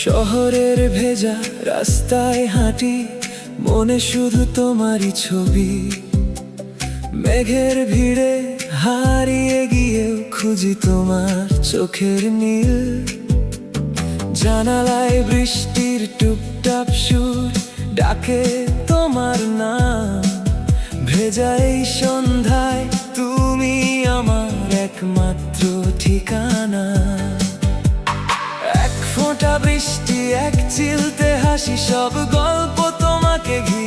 শহরের ভেজা রাস্তায় হাঁটি, মনে শুধু তোমারই ছবি। মেঘের ভিড়ে হারিয়ে গিয়েও খুঁজি তোমার চোখের নীল। জানালায় বৃষ্টির টুপটাপ সুর ডাকে তোমার নাম। ভেজা এই সন্ধ্যায় তুমি আমার একমাত্র ঠিকানা। এক ফোঁটা বৃষ্টি, এক চিলতে হাসি, সব গল্প তোমাকে ঘিরে।